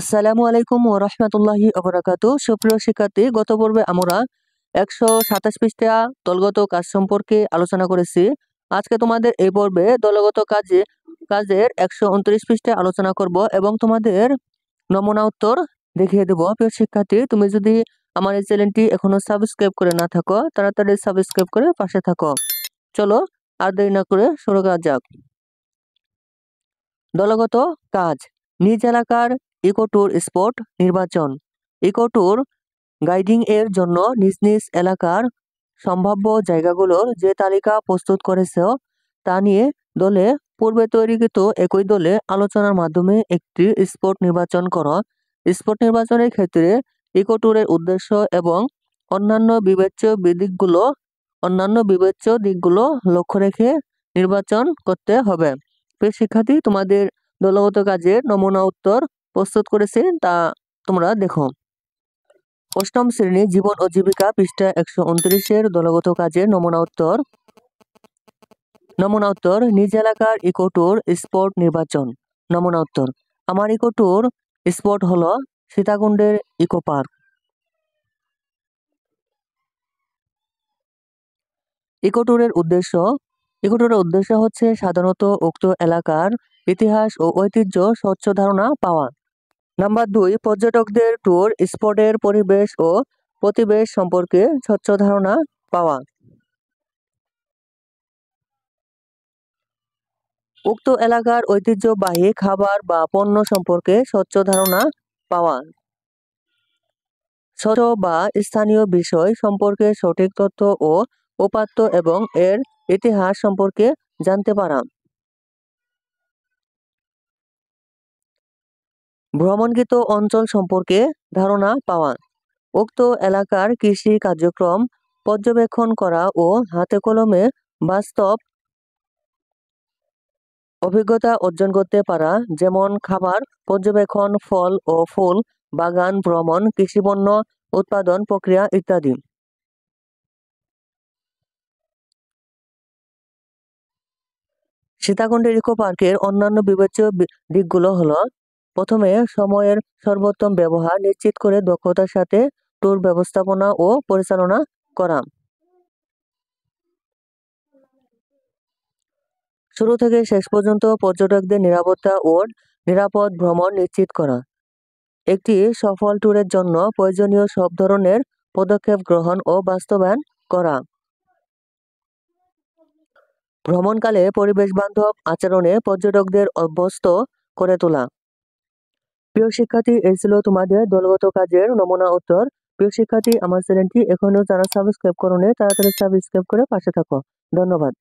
আসসালামু আলাইকুম ওয়া রাহমাতুল্লাহি ওয়া বারাকাতুহু। সুপ্রিয় শিক্ষার্থী, গত পর্বে আমরা ১২৭ পৃষ্ঠা দলগত কাজ সম্পর্কে আলোচনা করেছি। আজকে তোমাদের এই পর্বে দলগত কাজের ১২৯ পৃষ্ঠা আলোচনা করব এবং তোমাদের নমুনা উত্তর দেখিয়ে দেব। প্রিয় শিক্ষার্থী, তুমি যদি আমার এই চ্যানেলটি এখনো সাবস্ক্রাইব করে না থাকো, তাড়াতাড়ি সাবস্ক্রাইব করে পাশে থাকো। চলো আর দেরি না করে শুরু করা যাক। দলগত কাজ। নিজ এলাকার ইকো ট্যুর স্পট নির্বাচন। ইকো ট্যুর গাইডিং এর জন্য নিজ নিজ এলাকার সম্ভাব্য জায়গাগুলোর যে তালিকা প্রস্তুত করেছে তা নিয়ে দলে পূর্বে তৈরিকৃত একই দলে আলোচনার মাধ্যমে একটি স্পট নির্বাচন করো। স্পট নির্বাচনের ক্ষেত্রে ইকো ট্যুরের উদ্দেশ্য এবং অন্যান্য বিবেচ্য দিকগুলো লক্ষ্য রেখে নির্বাচন করতে হবে। প্রিয় শিক্ষার্থী, তোমাদের দলগত কাজের নমুনা উত্তর প্রস্তুত করেছি, তা তোমরা দেখো। অষ্টম শ্রেণী জীবন ও জীবিকা পৃষ্ঠা ১২৯ দলগত কাজের নমুনা উত্তর নিজ এলাকার ইকো ট্যুর স্পট নির্বাচন। নমুনা উত্তর: আমার ইকো ট্যুর স্পট হলো সীতাকুণ্ডের ইকো পার্ক। ইকো ট্যুরের উদ্দেশ্য হচ্ছে সাধারণত উক্ত এলাকার ইতিহাস ও ঐতিহ্য স্বচ্ছ ধারণা পাওয়া। নাম্বার ২, পর্যটকদের ট্যুর স্পটের পরিবেশ ও প্রতিবেশ সম্পর্কে স্বচ্ছ ধারণা পাওয়া। উক্ত এলাকার ঐতিহ্যবাহী খাবার বা পণ্য সম্পর্কে স্বচ্ছ ধারণা পাওয়া। স্বচ্ছ বা স্থানীয় বিষয় সম্পর্কে সঠিক তথ্য ও উপাত্ত এবং এর ইতিহাস সম্পর্কে জানতে পারা। ভ্রমণকৃত অঞ্চল সম্পর্কে ধারণা পাওয়া। উক্ত এলাকার কৃষি কার্যক্রম পর্যবেক্ষণ করা ও হাতে কলমে বাস্তব অভিজ্ঞতা অর্জন করতে পারা, যেমন খাবার পর্যবেক্ষণ, ফল ও ফুল বাগান ভ্রমণ, কৃষিপণ্য উৎপাদন প্রক্রিয়া ইত্যাদি। সীতাকুণ্ডের ইকো পার্কের অন্যান্য বিবেচ্য দিকগুলো হলো: প্রথমে, সময়ের সর্বোত্তম ব্যবহার নিশ্চিত করে দক্ষতার সাথে ট্যুর ব্যবস্থাপনা ও পরিচালনা করা। শুরু থেকে শেষ পর্যন্ত পর্যটকদের নিরাপত্তা ও নিরাপদ ভ্রমণ নিশ্চিত করা। একটি সফল ট্যুরের জন্য প্রয়োজনীয় সব ধরনের পদক্ষেপ গ্রহণ ও বাস্তবায়ন করা। ভ্রমণকালে পরিবেশ বান্ধব আচরণে পর্যটকদের অভ্যস্ত করে তোলা। প্রিয় শিক্ষার্থী, এই ছিল তোমাদের দলগত কাজের নমুনা উত্তর। প্রিয় শিক্ষার্থী, আমার চ্যানেলটি এখনো যারা সাবস্ক্রাইব করোনি, তাড়াতাড়ি সাবস্ক্রাইব করে পাশে থাকো। ধন্যবাদ।